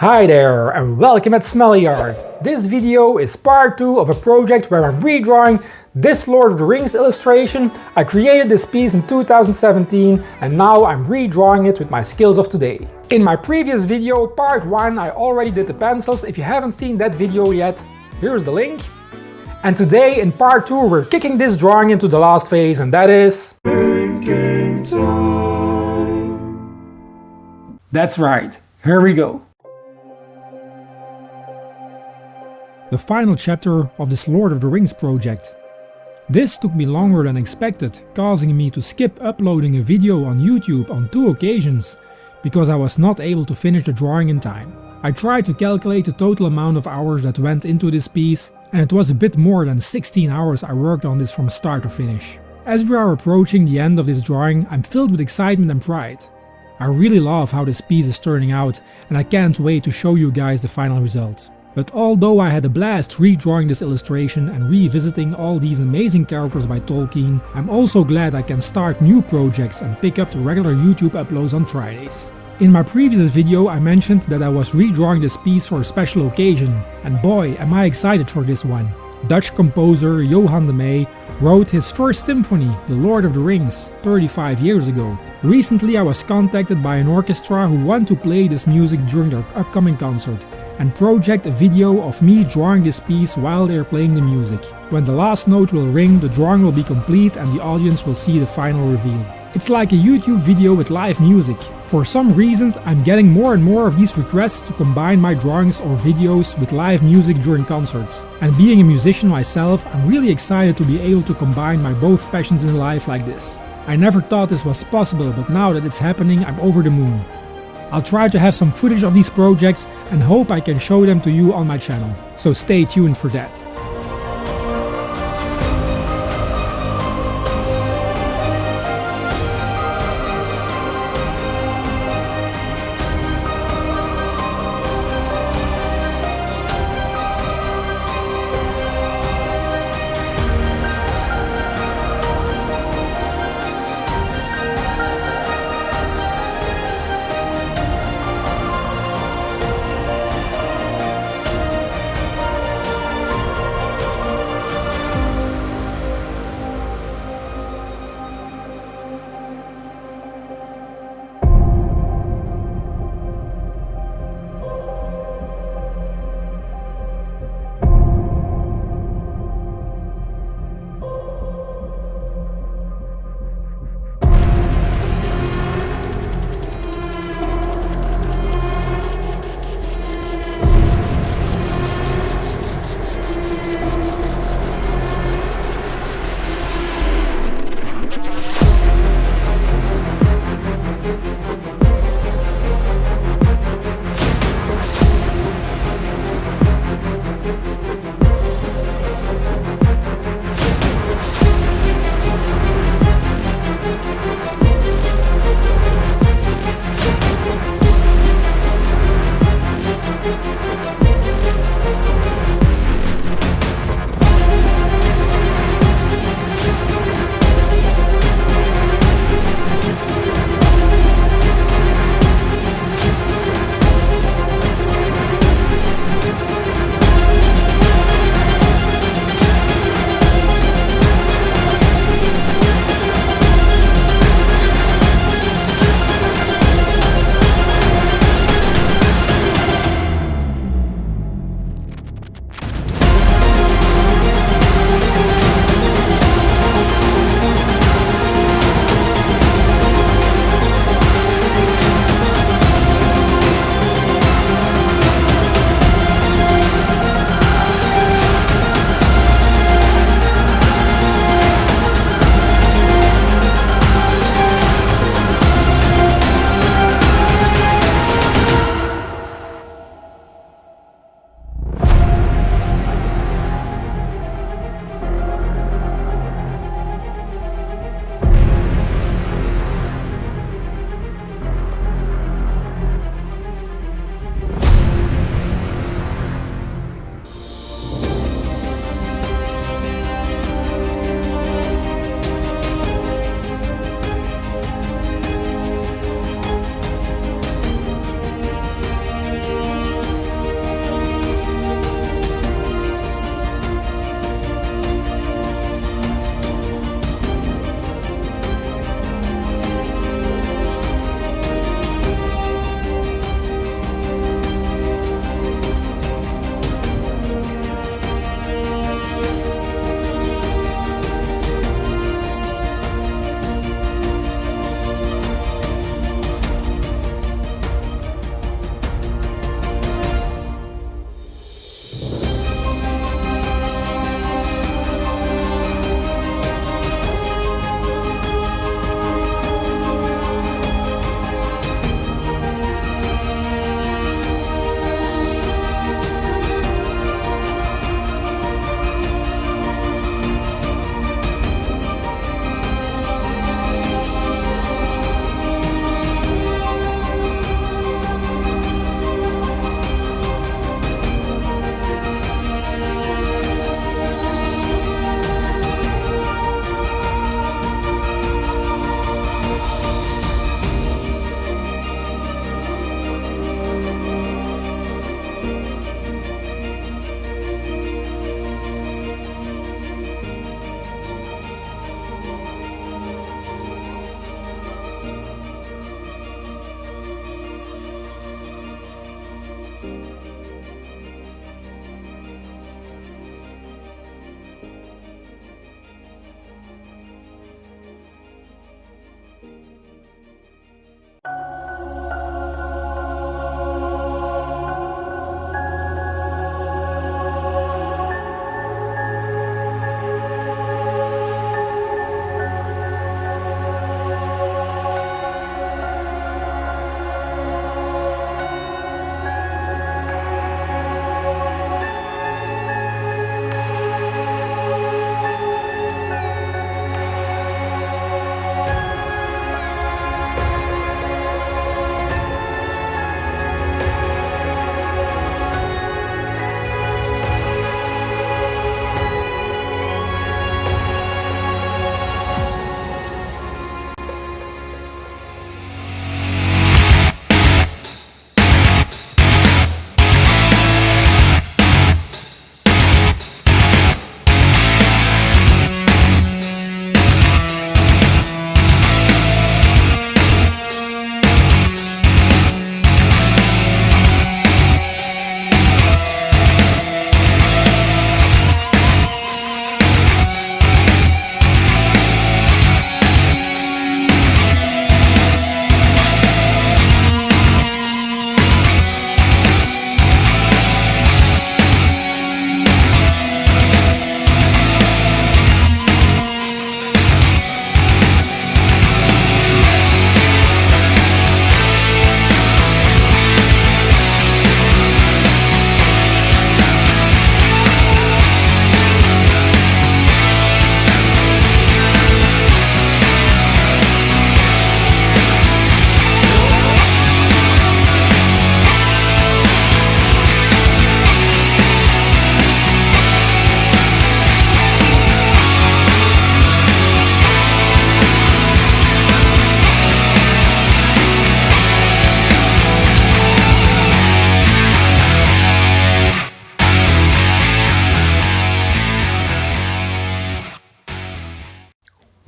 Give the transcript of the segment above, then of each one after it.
Hi there and welcome at Smully Art. This video is part 2 of a project where I'm redrawing this Lord of the Rings illustration. I created this piece in 2017 and now I'm redrawing it with my skills of today. In my previous video, part 1, I already did the pencils. If you haven't seen that video yet, here's the link. And today in part 2 we're kicking this drawing into the last phase, and that is thinking time. That's right, here we go. The final chapter of this Lord of the Rings project. This took me longer than expected, causing me to skip uploading a video on YouTube on 2 occasions, because I was not able to finish the drawing in time. I tried to calculate the total amount of hours that went into this piece, and it was a bit more than 16 hours I worked on this from start to finish. As we are approaching the end of this drawing, I'm filled with excitement and pride. I really love how this piece is turning out, and I can't wait to show you guys the final result. But although I had a blast redrawing this illustration and revisiting all these amazing characters by Tolkien, I'm also glad I can start new projects and pick up the regular YouTube uploads on Fridays. In my previous video I mentioned that I was redrawing this piece for a special occasion, and boy am I excited for this one. Dutch composer Johan de Meij wrote his first symphony, The Lord of the Rings, 35 years ago. Recently I was contacted by an orchestra who want to play this music during their upcoming concert, and project a video of me drawing this piece while they are playing the music. When the last note will ring, the drawing will be complete and the audience will see the final reveal. It's like a YouTube video with live music. For some reasons I'm getting more and more of these requests to combine my drawings or videos with live music during concerts. And being a musician myself, I'm really excited to be able to combine my both passions in life like this. I never thought this was possible, but now that it's happening I'm over the moon. I'll try to have some footage of these projects and hope I can show them to you on my channel, so stay tuned for that.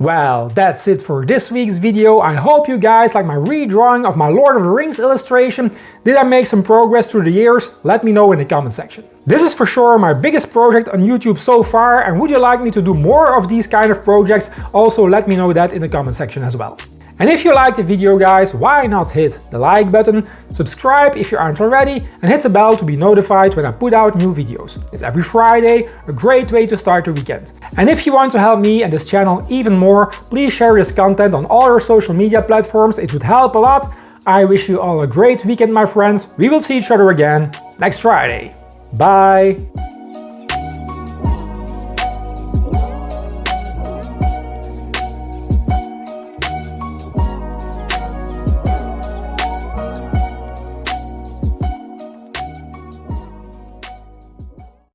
Well, that's it for this week's video. I hope you guys like my redrawing of my Lord of the Rings illustration. Did I make some progress through the years? Let me know in the comment section. This is for sure my biggest project on YouTube so far, and would you like me to do more of these kind of projects? Also let me know that in the comment section as well. And if you liked the video guys, why not hit the like button, subscribe if you aren't already, and hit the bell to be notified when I put out new videos. It's every Friday, a great way to start the weekend. And if you want to help me and this channel even more, please share this content on all your social media platforms, it would help a lot. I wish you all a great weekend my friends, we will see each other again next Friday. Bye!